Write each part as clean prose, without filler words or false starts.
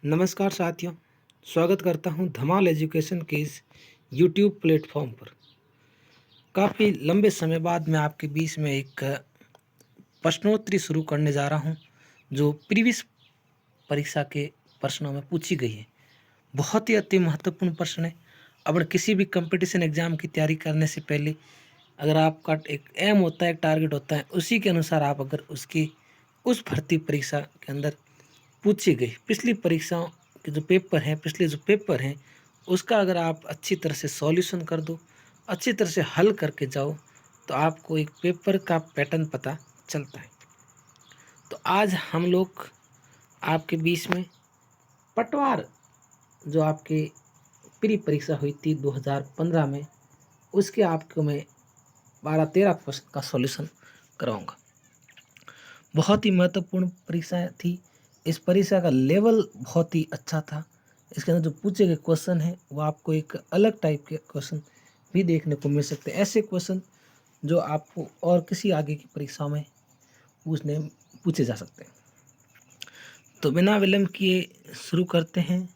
नमस्कार साथियों, स्वागत करता हूं धमाल एजुकेशन के इस यूट्यूब प्लेटफॉर्म पर। काफ़ी लंबे समय बाद मैं आपके बीच में एक प्रश्नोत्तरी शुरू करने जा रहा हूं, जो प्रीवियस परीक्षा के प्रश्नों में पूछी गई है। बहुत ही अति महत्वपूर्ण प्रश्न है। अब किसी भी कंपटीशन एग्जाम की तैयारी करने से पहले अगर आपका एक एम होता है, एक टारगेट होता है, उसी के अनुसार आप अगर उसकी उस भर्ती परीक्षा के अंदर पूछी गई पिछली परीक्षाओं के जो पेपर हैं, पिछले जो पेपर हैं, उसका अगर आप अच्छी तरह से सॉल्यूशन कर दो, अच्छी तरह से हल करके जाओ, तो आपको एक पेपर का पैटर्न पता चलता है। तो आज हम लोग आपके बीच में पटवार जो आपके प्री परीक्षा हुई थी 2015 में, उसके आपको मैं 12-13 प्रश्न का सॉल्यूशन कराऊंगा। बहुत ही महत्वपूर्ण परीक्षा थी। इस परीक्षा का लेवल बहुत ही अच्छा था। इसके अंदर जो पूछे गए क्वेश्चन हैं वो आपको एक अलग टाइप के क्वेश्चन भी देखने को मिल सकते हैं। ऐसे क्वेश्चन जो आपको और किसी आगे की परीक्षा में पूछे जा सकते हैं। तो बिना विलंब किए शुरू करते हैं।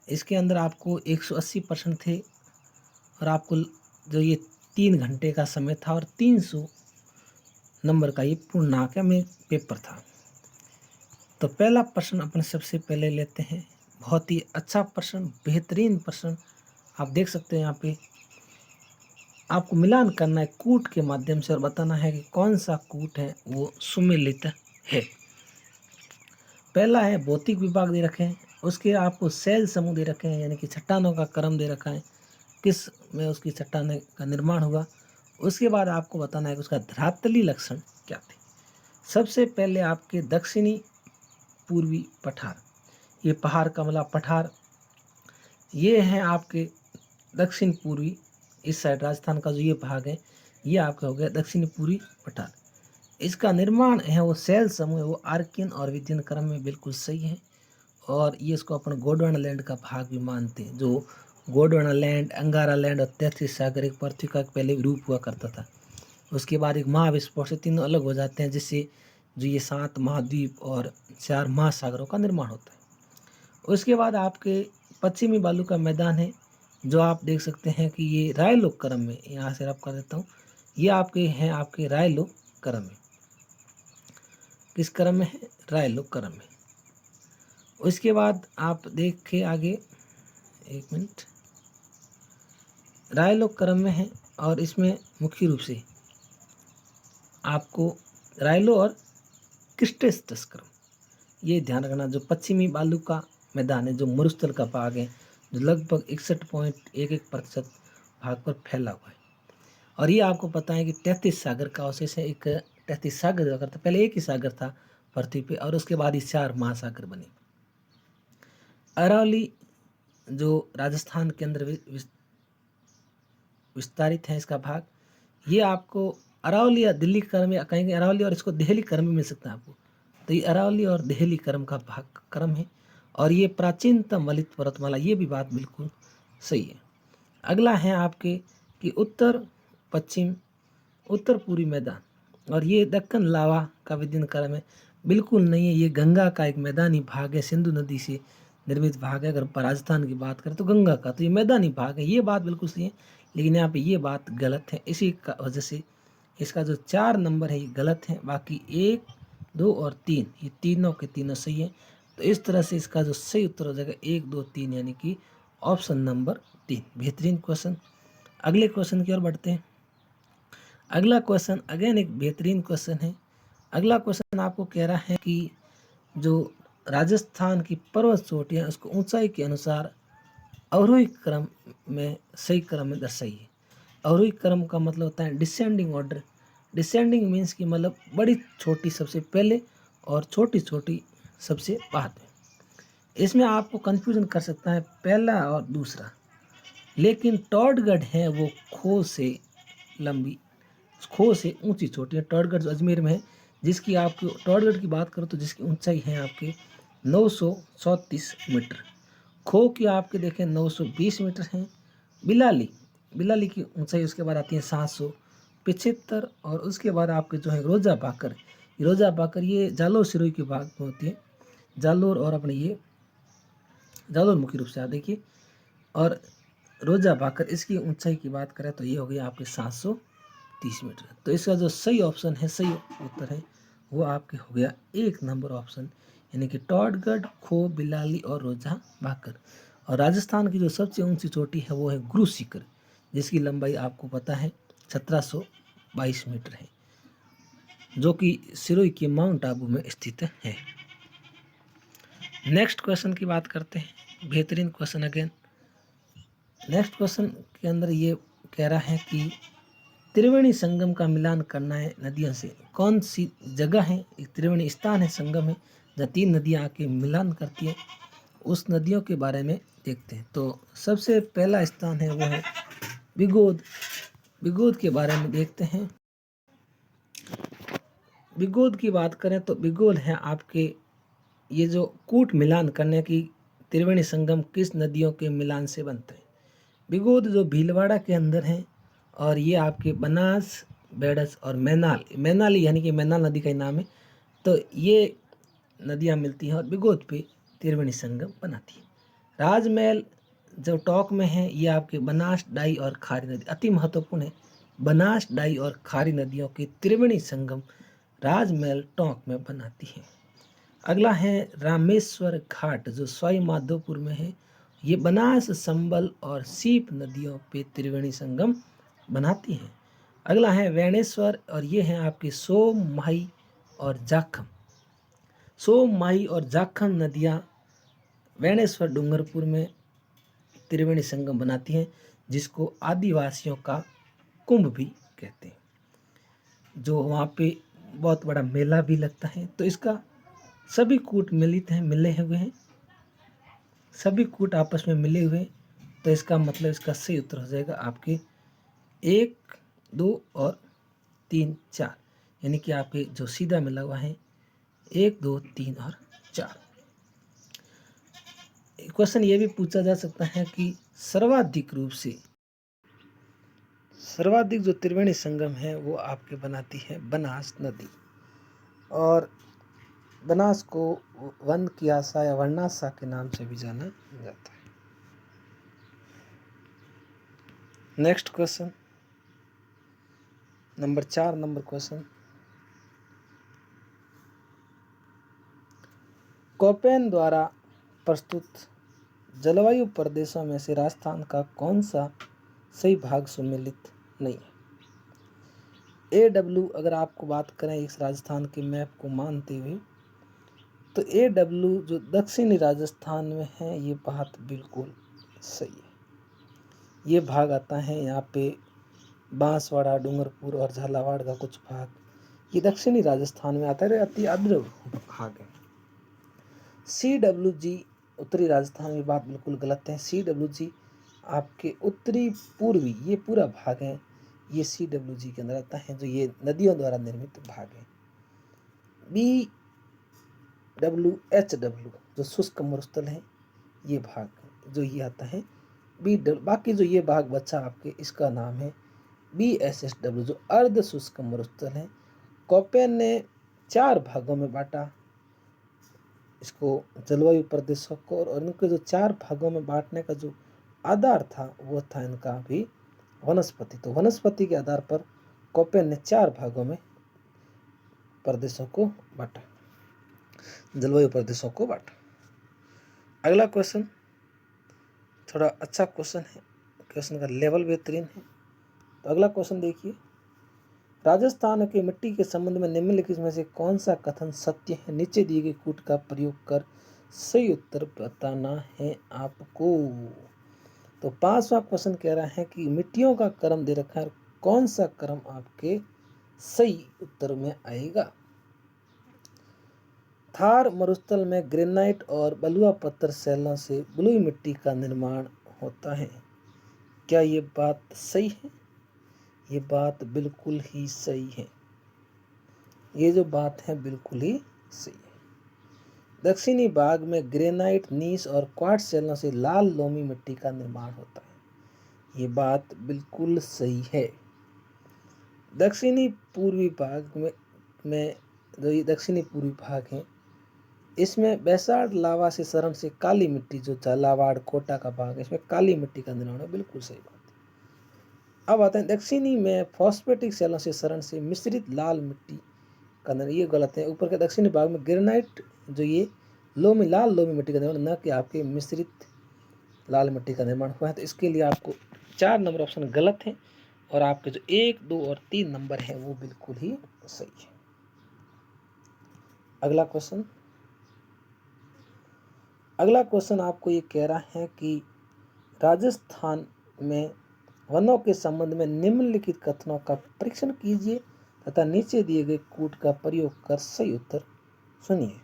इसके अंदर आपको 180 प्रश्न थे और आपको जो ये 3 घंटे का समय था और 300 नंबर का ये पूर्णांक में पेपर था। तो पहला प्रश्न अपन सबसे पहले लेते हैं। बहुत ही अच्छा प्रश्न, बेहतरीन प्रश्न। आप देख सकते हैं यहाँ पे आपको मिलान करना है कूट के माध्यम से और बताना है कि कौन सा कूट है वो सुमेलित है। पहला है भौतिक विभाग दे रखे हैं, उसके आपको शैल समूह दे रखे हैं, यानी कि चट्टानों का क्रम दे रखा है, किस में उसकी चट्टान का निर्माण हुआ। उसके बाद आपको बताना है कि उसका धरातली लक्षण क्या थे। सबसे पहले आपके दक्षिणी पूर्वी पठार, ये पहाड़ कमला पठार, ये हैं आपके दक्षिण पूर्वी, इस साइड राजस्थान का जो ये भाग है ये आपका हो गया दक्षिण पूर्वी पठार। इसका निर्माण है वो शैल समूह है, वो आर्कियन और विद्यन क्रम में बिल्कुल सही है। और ये इसको अपन गोंडवाना लैंड का भाग भी मानते हैं। जो गोंडवाना लैंड, अंगारा लैंड और 33 सागर एक पृथ्वी का पहले रूप हुआ करता था। उसके बाद एक महाविस्फोट से तीनों अलग हो जाते हैं, जिससे जो ये 7 महाद्वीप और 4 महासागरों का निर्माण होता है। उसके बाद आपके पश्चिमी बालू का मैदान है, जो आप देख सकते हैं कि ये रायलो क्रम में, यहाँ से रब कर देता हूँ, ये आपके हैं आपके रायलो क्रम में। किस क्रम में है? रायलो क्रम में। उसके बाद आप देखें आगे, एक मिनट, रायलो क्रम में है और इसमें मुख्य रूप से आपको रायलो और क्रिस्टेस्टस क्रम, ये ध्यान रखना। जो पश्चिमी बालू का मैदान है, जो मरुस्थल का भाग है, जो लगभग 61.11% भाग पर फैला हुआ है। और ये आपको पता है कि 33 सागर का अवशेष है। एक 33 सागर हुआ करता, पहले एक ही सागर था पृथ्वी पे और उसके बाद ही 4 महासागर बने। अरावली जो राजस्थान के अंदर विस्तारित है इसका भाग, ये आपको अरावली या दिल्ली क्रम में कहेंगे, अरावली और इसको देहली क्रम में मिल सकता है आपको। तो ये अरावली और देहली क्रम का भाग क्रम है और ये प्राचीनतम ललित पर्वतमाला, ये भी बात बिल्कुल सही है। अगला है आपके कि उत्तर पश्चिम उत्तर पूर्वी मैदान, और ये दक्कन लावा का विद्यमान क्रम है, बिल्कुल नहीं है। ये गंगा का एक मैदानी भाग है, सिंधु नदी से निर्मित भाग है। अगर राजस्थान की बात करें तो गंगा का, तो ये मैदानी भाग है, ये बात बिल्कुल सही है। लेकिन यहाँ पे ये बात गलत है, इसी का वजह से इसका जो 4 नंबर है ये गलत है। बाकी 1, 2 और 3, ये तीनों के तीनों सही है। तो इस तरह से इसका जो सही उत्तर हो जाएगा 1, 2, 3, यानी कि ऑप्शन नंबर 3। बेहतरीन क्वेश्चन। अगले क्वेश्चन की ओर बढ़ते हैं। अगला क्वेश्चन अगेन एक बेहतरीन क्वेश्चन है। अगला क्वेश्चन आपको कह रहा है कि जो राजस्थान की पर्वत चोटियाँ, उसको ऊंचाई के अनुसार अवरोही क्रम में सही क्रम में दर्शाइए। अवरोही क्रम का मतलब होता है डिसेंडिंग ऑर्डर। डिसेंडिंग मीन्स की मतलब बड़ी छोटी सबसे पहले और छोटी छोटी सबसे बाद में। इसमें आपको कंफ्यूजन कर सकता है पहला और दूसरा, लेकिन टॉडगढ़ है वो खो से लंबी, खो से ऊंची छोटी है। टॉडगढ़ जो अजमेर में है, जिसकी आपकी टॉडगढ़ की बात करो तो जिसकी ऊंचाई है आपके 934 मीटर। खो की आपके देखें 920 मीटर है। बिलाली, बिलाली की ऊंचाई उसके बाद आती है 775, और उसके बाद आपके जो है रोजा बाकर, रोजा बाकर ये जालो सिरोही के भाग में होती है, जालोर और अपने ये जालोर मुख्य रूप से आप देखिए। और रोजा भाकर इसकी ऊंचाई की बात करें तो ये हो गया आपके 730 मीटर। तो इसका जो सही ऑप्शन है, सही उत्तर है, वो आपके हो गया 1 नंबर ऑप्शन, यानी कि टॉडगढ़, खो, बिलाली और रोजा भाकर। और राजस्थान की जो सबसे ऊंची चोटी है वो है गुरु शिखर, जिसकी लंबाई आपको पता है 1722 मीटर है, जो कि सिरोही के माउंट आबू में स्थित है। नेक्स्ट क्वेश्चन की बात करते हैं, बेहतरीन क्वेश्चन अगेन। नेक्स्ट क्वेश्चन के अंदर ये कह रहा है कि त्रिवेणी संगम का मिलान करना है नदियों से, कौन सी जगह है, एक त्रिवेणी स्थान है, संगम है, जहाँ 3 नदियाँ आके मिलान करती है, उस नदियों के बारे में देखते हैं। तो सबसे पहला स्थान है वो है बिगोद। बिगोद के बारे में देखते हैं। बिगोद की बात करें तो बिगोद है आपके ये जो कूट मिलान करने की त्रिवेणी संगम किस नदियों के मिलान से बनते हैं। बिगोद जो भीलवाड़ा के अंदर है, और ये आपके बनास, बेडस और मैनाल, मैनाली यानी कि मैनाल नदी का ही नाम है। तो ये नदियाँ मिलती हैं और बिगोद पे त्रिवेणी संगम बनाती है। राजमहल जो टॉक में है, ये आपके बनास, डाई और खारी नदी अति महत्वपूर्ण है। बनास, डाई और खारी नदियों की त्रिवेणी संगम राजमहल टॉक में बनाती है। अगला है रामेश्वर घाट जो सवाई माधोपुर में है, ये बनास, संबल और सीप नदियों पे त्रिवेणी संगम बनाती हैं। अगला है वैणेश्वर, और ये हैं आपके सोम, माही और जाखम। सोम, माही और जाखम नदियाँ वैणेश्वर डूंगरपुर में त्रिवेणी संगम बनाती हैं, जिसको आदिवासियों का कुंभ भी कहते हैं, जो वहाँ पे बहुत बड़ा मेला भी लगता है। तो इसका सभी कूट मिलित हैं, मिले हुए हैं, सभी कूट आपस में मिले हुए। तो इसका मतलब इसका सही उत्तर हो जाएगा आपके 1, 2 और 3, 4, यानी कि आपके जो सीधा मिला हुआ है 1, 2, 3 और 4। क्वेश्चन ये भी पूछा जा सकता है कि सर्वाधिक जो त्रिवेणी संगम है वो आपके बनाती है बनास नदी, और बनास को वन की आशा या वर्णाशा के नाम से भी जाना जाता है। Next question number 4 number question, Koppen द्वारा प्रस्तुत जलवायु प्रदेशों में से राजस्थान का कौन सा सही भाग सुमेलित नहीं है। AW अगर आपको बात करें इस राजस्थान के मैप को मानते हुए, तो AW जो दक्षिणी राजस्थान में है, ये बात बिल्कुल सही है। ये भाग आता है यहाँ पे बांसवाड़ा, डूंगरपुर और झालावाड़ का कुछ भाग, ये दक्षिणी राजस्थान में आता है, अति आर्द्र भाग है। CWG उत्तरी राजस्थान की बात बिल्कुल गलत है। CWG आपके उत्तरी पूर्वी ये पूरा भाग है, ये CWG के अंदर आता है, जो ये नदियों द्वारा निर्मित भाग है। BWHW जो शुष्क मरुस्थल है, ये भाग जो ये आता है बाकी जो ये भाग बचा आपके, इसका नाम है BSSW जो अर्ध शुष्क मरुस्थल है। कोपेन ने 4 भागों में बांटा इसको जलवायु प्रदेशों को, और इनके जो 4 भागों में बांटने का जो आधार था वो था इनका भी वनस्पति। तो वनस्पति के आधार पर कोपेन ने 4 भागों में प्रदेशों को बांटा, जलवायु प्रदेशों को बांटा। अगला क्वेश्चन थोड़ा अच्छा क्वेश्चन है, क्वेश्चन का लेवल बेहतरीन है। तो अगला क्वेश्चन देखिए, राजस्थान के मिट्टी के संबंध में निम्नलिखित में से कौन सा कथन सत्य है। नीचे दिए गए कूट का प्रयोग कर सही उत्तर बताना है आपको। तो 5वां क्वेश्चन कह रहा है कि मिट्टियों का क्रम दे रखा है, कौन सा क्रम आपके सही उत्तर में आएगा। थार मरुस्थल में ग्रेनाइट और बलुआ पत्थर शैलों से बलुई मिट्टी का निर्माण होता है, क्या ये बात सही है। ये बात बिल्कुल ही सही है, ये जो बात है बिल्कुल ही सही है। दक्षिणी भाग में ग्रेनाइट, नीस और क्वार्ट्ज शैलों से लाल लोमी मिट्टी का निर्माण होता है, ये बात बिल्कुल सही है। दक्षिणी पूर्वी भाग में जो ये दक्षिणी पूर्वी भाग है, इसमें बैसाल्ट लावा से शरण से काली मिट्टी, जो झालावाड़ कोटा का भाग है, इसमें काली मिट्टी का निर्माण है। बिल्कुल सही बात है। अब आते हैं दक्षिणी में फॉस्फेटिक शैलों से शरण से मिश्रित लाल मिट्टी का निर्माण, ये गलत है। ऊपर के दक्षिणी भाग में ग्रेनाइट, जो ये लाल लोमी मिट्टी का निर्माण, न कि आपके मिश्रित लाल मिट्टी का निर्माण हुआ है। तो इसके लिए आपको 4 नंबर ऑप्शन गलत है और आपके जो 1, 2 और 3 नंबर है वो बिल्कुल ही सही है। अगला क्वेश्चन आपको ये कह रहा है कि राजस्थान में वनों के संबंध में निम्नलिखित कथनों का परीक्षण कीजिए तथा नीचे दिए गए कूट का प्रयोग कर सही उत्तर सुनिए।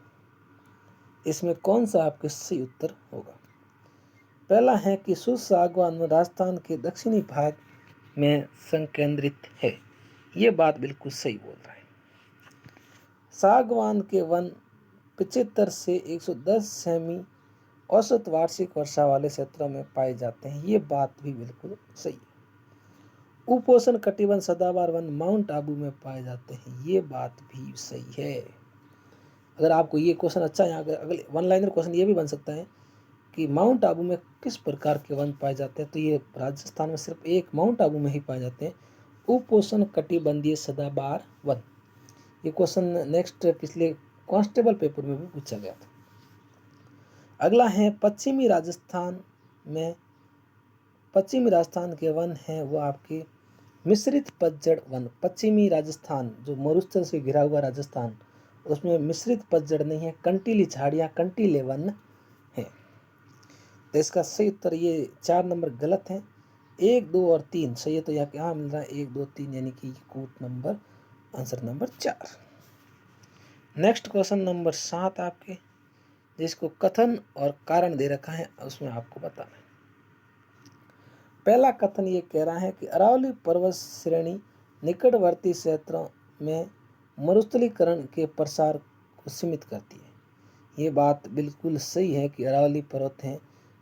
इसमें कौन सा आपके सही उत्तर होगा? पहला है कि शुष्क सागवान राजस्थान के दक्षिणी भाग में संकेंद्रित है। ये बात बिल्कुल सही बोल रहा है। सागवान के वन 75 से 110 सेमी औसत वार्षिक वर्षा वाले क्षेत्रों में पाए जाते हैं। ये बात भी बिल्कुल सही है। उपोष्ण कटिबंध सदाबहार वन माउंट आबू में पाए जाते हैं। ये बात भी सही है। अगर आपको ये क्वेश्चन अच्छा है, अगले वन लाइनर क्वेश्चन ये भी बन सकता है कि माउंट आबू में किस प्रकार के वन पाए जाते हैं, तो ये राजस्थान में सिर्फ एक माउंट आबू में ही पाए जाते हैं, उपोष्ण कटिबंधीय सदाबहार वन। ये क्वेश्चन नेक्स्ट पिछले कांस्टेबल पेपर में भी पूछा गया था। अगला है पश्चिमी राजस्थान के वन हैं वो आपके मिश्रित पतझड़ वन। पश्चिमी राजस्थान जो मरुस्थल से घिरा हुआ राजस्थान, उसमें मिश्रित पतझड़ नहीं है, कंटीली झाड़ियाँ, कंटीले वन है। तो इसका सही उत्तर ये 4 नंबर गलत है। 1, 2 और 3 सही है। तो यहाँ क्या मिल रहा है 1, 2, 3 यानी कि कूट number answer number 4। Next question number 7 आपके, जिसको कथन और कारण दे रखा है, उसमें आपको बताना है। पहला कथन ये कह रहा है कि अरावली पर्वत श्रेणी निकटवर्ती क्षेत्रों में मरुस्थलीकरण के प्रसार को सीमित करती है। ये बात बिल्कुल सही है कि अरावली पर्वत है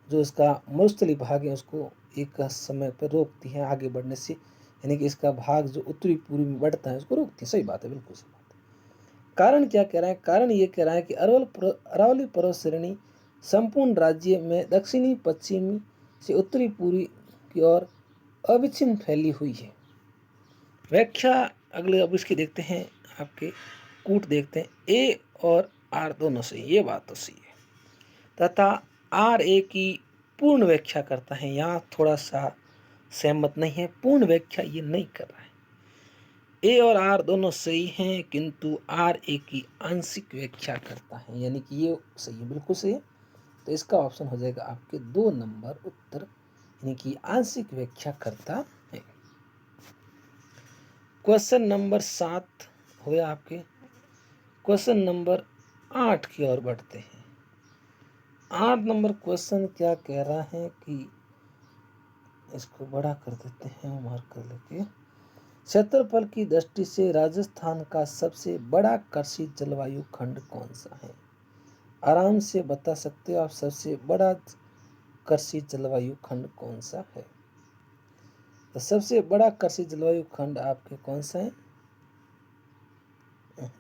जो इसका मरुस्थली भाग है उसको एक समय पर रोकती है आगे बढ़ने से, यानी कि इसका भाग जो उत्तरी पूर्वी में बढ़ता है उसको रोकती है। सही बात है, बिल्कुल सही बात है। कारण क्या कह रहा है? कारण ये कह रहा है कि अरावली पर्वत श्रेणी संपूर्ण राज्य में दक्षिणी पश्चिमी से उत्तरी पूर्वी की ओर अविच्छिन्न फैली हुई है। व्याख्या अगले अब इसकी देखते हैं, आपके कूट देखते हैं। ए और आर दोनों सही, ये बात तो सही है। तथा आर ए की पूर्ण व्याख्या करता है, यहाँ थोड़ा सा सहमत नहीं है, पूर्ण व्याख्या ये नहीं कर रहा है। ए और आर दोनों सही हैं, किंतु आर ए की आंशिक व्याख्या करता है, यानी कि ये सही है, बिल्कुल सही है। तो इसका ऑप्शन हो जाएगा आपके 2 नंबर उत्तर, यानी कि आंशिक व्याख्या करता है। क्वेश्चन नंबर 7 हो गया आपके। क्वेश्चन नंबर 8 की ओर बढ़ते हैं। 8 नंबर क्वेश्चन क्या कह रहा है कि इसको बड़ा कर देते हैं, मार्क कर लेके। क्षेत्रफल की दृष्टि से राजस्थान का सबसे बड़ा कृषि जलवायु खंड कौन सा है? आराम से बता सकते हो आप, सबसे बड़ा कृषि जलवायु खंड कौन सा है? तो सबसे बड़ा कृषि जलवायु खंड आपके कौन सा है?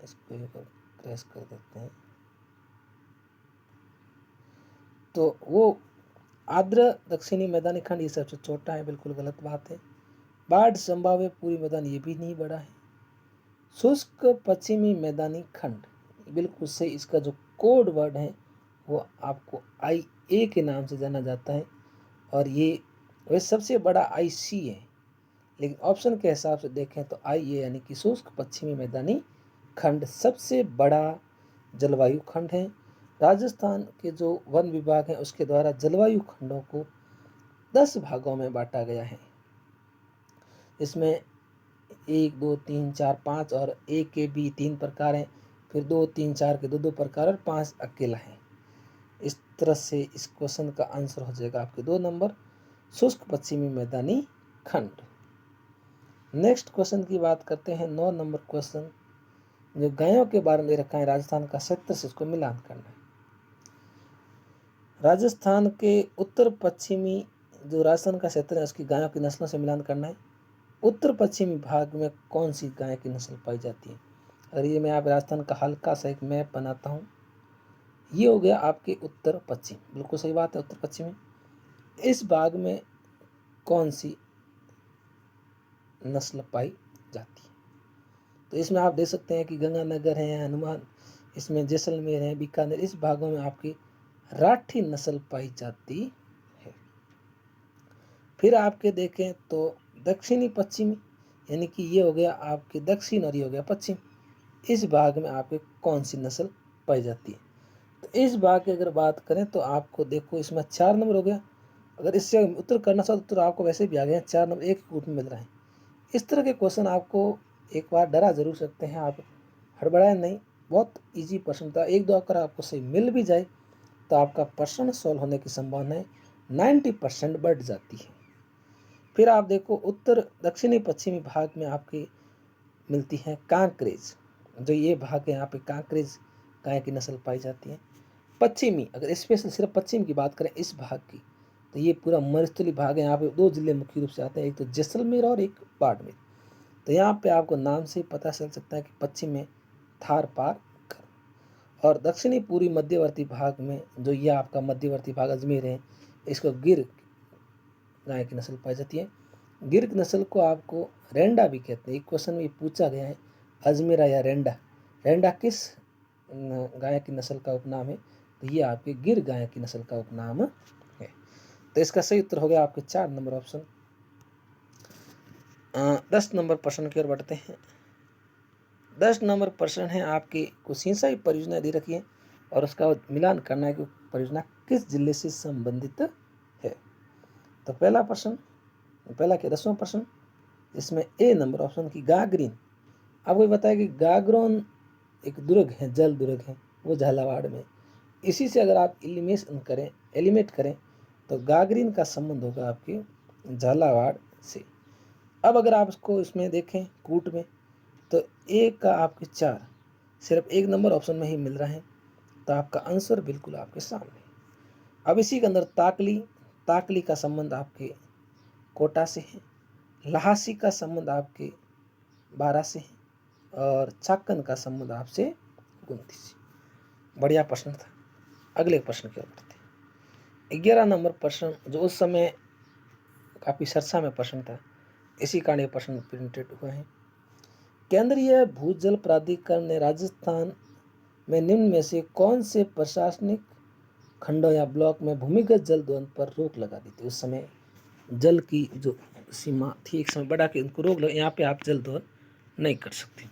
इसको एक और क्रैश कर देते हैं। तो वो आर्द्र दक्षिणी मैदानी खंड ये सबसे छोटा है, बिल्कुल गलत बात है। बाढ़ संभाव्य पूरी मैदान ये भी नहीं बड़ा है। शुष्क पश्चिमी मैदानी खंड बिल्कुल सही। इसका जो कोड वर्ड है वो आपको IA के नाम से जाना जाता है और ये वैसे सबसे बड़ा IC है, लेकिन ऑप्शन के हिसाब से देखें तो IA यानी कि शुष्क पश्चिमी मैदानी खंड सबसे बड़ा जलवायु खंड है। राजस्थान के जो वन विभाग है उसके द्वारा जलवायु खंडों को 10 भागों में बांटा गया है। इसमें 1, 2, 3, 4, 5 और A के भी 3 प्रकार हैं, फिर 2, 3, 4 के 2 प्रकार और 5 अकेला है। इस तरह से इस क्वेश्चन का आंसर हो जाएगा आपके 2 नंबर, शुष्क पश्चिमी मैदानी खंड। नेक्स्ट क्वेश्चन की बात करते हैं। 9 नंबर क्वेश्चन जो गायों के बारे में रखा है, राजस्थान का क्षेत्र से इसको मिलान करना है। राजस्थान के उत्तर पश्चिमी जो राजस्थान का क्षेत्र है उसकी गायों की नस्लों से मिलान करना है। उत्तर पश्चिमी भाग में कौन सी गाय की नस्ल पाई जाती है? और ये मैं आप राजस्थान का हल्का सा एक मैप बनाता हूँ। ये हो गया आपके उत्तर पश्चिम, बिल्कुल सही बात है, उत्तर पश्चिम में। इस भाग में कौन सी नस्ल पाई जाती है? तो इसमें आप देख सकते हैं कि गंगानगर है, हनुमान, इसमें जैसलमेर है, बीकानेर, इस भागों में आपकी राठी नस्ल पाई जाती है। फिर आपके देखें तो दक्षिणी पश्चिमी, यानी कि ये हो गया आपके दक्षिण और ये हो गया पश्चिम, इस भाग में आपके कौन सी नस्ल पाई जाती है? तो इस भाग की अगर बात करें तो आपको देखो इसमें 4 नंबर हो गया। अगर इससे उत्तर करना चाहो तो आपको वैसे भी आ गया 4 नंबर, एक ही में मिल रहा है। इस तरह के क्वेश्चन आपको एक बार डरा जरूर सकते हैं, आप हड़बड़ाए नहीं, बहुत इजी प्रश्न था। एक दो अगर आपको सही मिल भी जाए तो आपका प्रश्न सॉल्व होने की संभावना 90% बढ़ जाती है। फिर आप देखो उत्तर दक्षिणी पश्चिमी भाग में आपकी मिलती है कांकरेज, जो ये भाग है यहाँ पे कांकरेज गाय की नस्ल पाई जाती है। पश्चिमी, अगर स्पेशल सिर्फ पश्चिम की बात करें इस भाग की, तो ये पूरा मरुस्थली भाग है। यहाँ पे 2 जिले मुख्य रूप से आते हैं, एक तो जैसलमेर और एक बाड़मेर। तो यहाँ पे आपको नाम से ही पता चल सकता है कि पश्चिम में थार पार कर, और दक्षिणी पूर्वी मध्यवर्ती भाग में जो ये आपका मध्यवर्ती भाग अजमेर है, इसको गिर गाय की नस्ल पाई जाती है। गिर नस्ल को आपको रेंडा भी कहते हैं। एक क्वेश्चन में पूछा गया है अजमेरा या रेंडा, रेंडा किस गाय की नस्ल का उपनाम है? तो ये आपके गिर गाय की नस्ल का उपनाम है। तो इसका सही उत्तर हो गया आपके 4 नंबर ऑप्शन। 10 नंबर प्रश्न की ओर बढ़ते हैं। 10 नंबर प्रश्न है आपकी कुछ सिंचाई परियोजना दे रखी है और उसका मिलान करना है कि परियोजना किस जिले से संबंधित है। तो पहला प्रश्न, पहला के 10वां प्रश्न, इसमें ए नंबर ऑप्शन की गागरीन। आपको बताया कि गागरोन एक दुर्ग है, जल दुर्ग है, वो झालावाड़ में। इसी से अगर आप एलिमेट करें तो गागरीन का संबंध होगा आपके झालावाड़ से। अब अगर आप इसको इसमें देखें कूट में, तो एक का आपके 4 सिर्फ 1 नंबर ऑप्शन में ही मिल रहा है, तो आपका आंसर बिल्कुल आपके सामने। अब इसी के अंदर ताकली, ताकली का संबंध आपके कोटा से है, लहासी का संबंध आपके 12 से है, और चाकन का संबंध आपसे 29 से। बढ़िया प्रश्न था। अगले प्रश्न की ओर बढ़ते हैं। 11 नंबर प्रश्न, जो उस समय काफी चर्चा में प्रश्न था, इसी कारण ये प्रश्न प्रिंटेड हुए हैं। केंद्रीय भूजल प्राधिकरण ने राजस्थान में निम्न में से कौन से प्रशासनिक खंडों या ब्लॉक में भूमिगत जल दोहन पर रोक लगा दी थी? उस समय जल की जो सीमा थी एक समय बढ़ा के उनको रोक लगा, यहाँ पे आप जल दोहन नहीं कर सकते।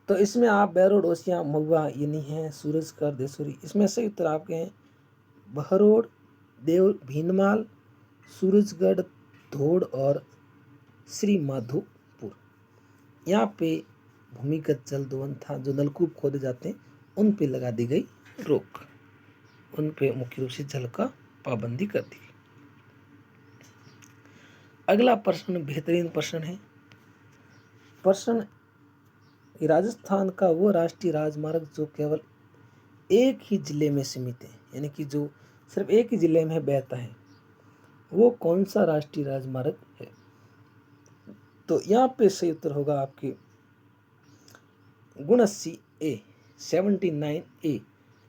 तो इसमें आप बैरोड, ओसियां, महुआ, ये नहीं है, सूरजगढ़, देसुरी, इसमें सही उत्तर आपके हैं बहरोड, देव, भीनमाल, सूरजगढ़, धोड़ और श्री माधोपुर। यहाँ पे भूमिगत जल दोहन था, जो नलकूप खोदे जाते हैं उन पे लगा दी गई रोक, उन पे मुख्य रूप से जल का पाबंदी कर दी गई। अगला प्रश्न बेहतरीन प्रश्न है। प्रश्न, राजस्थान का वो राष्ट्रीय राजमार्ग जो केवल एक ही जिले में सीमित है, यानी कि जो सिर्फ एक ही जिले में बहता है, वो कौन सा राष्ट्रीय राजमार्ग है? तो यहाँ पे सही उत्तर होगा आपके 79A, 79A।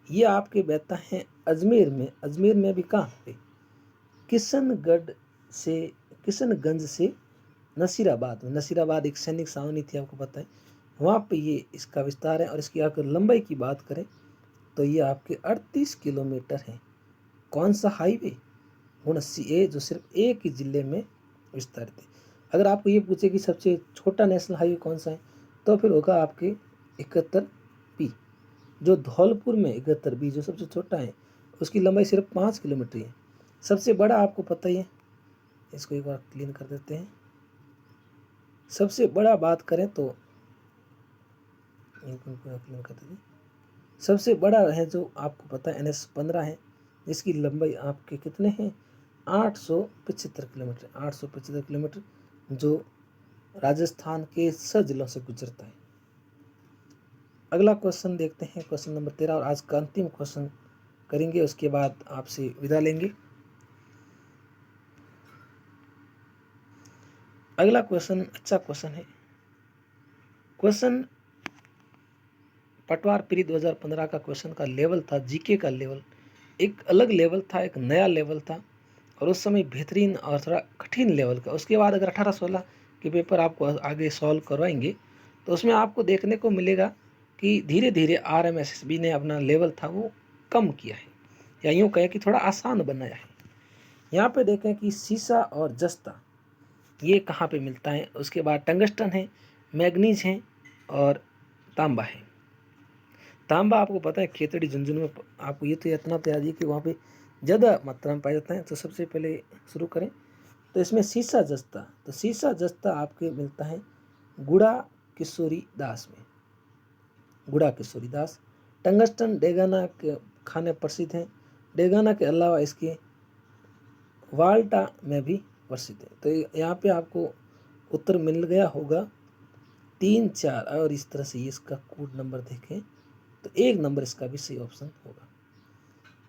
ये आपके बहता है अजमेर में। अजमेर में भी कहाँ पे? किशनगढ़ से, किशनगंज से नसीराबाद में। नसीराबाद एक सैनिक छावनी थी, आपको पता है, वहाँ पे ये इसका विस्तार है। और इसकी अगर लंबाई की बात करें तो ये आपके 38 किलोमीटर है। कौन सा हाईवे? 79A, जो सिर्फ एक ही जिले में विस्तारित है। अगर आपको ये पूछे कि सबसे छोटा नेशनल हाईवे कौन सा है, तो फिर होगा आपके 71B, जो धौलपुर में 71B जो सबसे छोटा है, उसकी लंबाई सिर्फ 5 किलोमीटर है। सबसे बड़ा आपको पता ही है, इसको एक बार क्लीन कर देते हैं। सबसे बड़ा बात करें तो क्लीन कर देते हैं। सबसे बड़ा है जो आपको पता है NH-15 है, जिसकी लंबाई आपके कितने हैं 875 किलोमीटर, 875 किलोमीटर, जो राजस्थान के 6 जिलों से गुजरता है। अगला क्वेश्चन देखते हैं, क्वेश्चन नंबर 13, और आज का अंतिम क्वेश्चन करेंगे, उसके बाद आपसे विदा लेंगे। अगला क्वेश्चन अच्छा क्वेश्चन है। क्वेश्चन पटवार प्री 2015 का क्वेश्चन का लेवल था, जीके का लेवल एक अलग लेवल था, एक नया लेवल था और उस समय बेहतरीन और थोड़ा कठिन लेवल का। उसके बाद अगर 18-16 के पेपर आपको आगे सॉल्व करवाएंगे तो उसमें आपको देखने को मिलेगा कि धीरे धीरे RMSSB ने अपना लेवल था वो कम किया है, या यूँ कहें कि थोड़ा आसान बनाया है। यहाँ पे देखें कि सीसा और जस्ता ये कहाँ पे मिलता है। उसके बाद टंगस्टन है, मैग्नीज है और तांबा है। तांबा आपको पता है खेतड़ी झुंझुनू में आपको ये तो इतना तो याद है कि वहाँ पे ज़्यादा मात्रा में पाया जाता है। तो सबसे पहले शुरू करें तो इसमें सीसा जस्ता, तो सीसा जस्ता आपके मिलता है गुड़ा किशोरी दास में, गुड़ा किशोरी दास। टंगस्टन डेगाना के खाने प्रसिद्ध हैं, डेगाना के अलावा इसके वाल्टा में भी प्रसिद्ध है। तो यहाँ पे आपको उत्तर मिल गया होगा 3, 4 और इस तरह से इसका कोड नंबर देखें तो 1 नंबर इसका भी सही ऑप्शन होगा।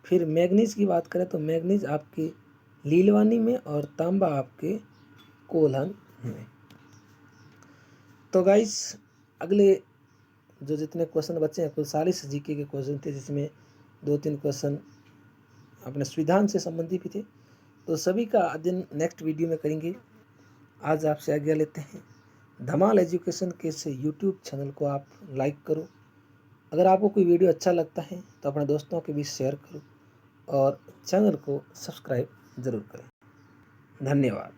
फिर मैग्नीज की बात करें तो मैग्नीज आपके लीलवानी में और तांबा आपके कोल्हन में। तो गाइस अगले जो जितने क्वेश्चन बचे हैं कुल 40 जीके के क्वेश्चन थे, जिसमें 2-3 क्वेश्चन अपने संविधान से संबंधित भी थे। तो सभी का अध्ययन नेक्स्ट वीडियो में करेंगे। आज आपसे आज्ञा लेते हैं। धमाल एजुकेशन के से यूट्यूब चैनल को आप लाइक करो। अगर आपको कोई वीडियो अच्छा लगता है तो अपने दोस्तों के बीच शेयर करो और चैनल को सब्सक्राइब ज़रूर करें। धन्यवाद।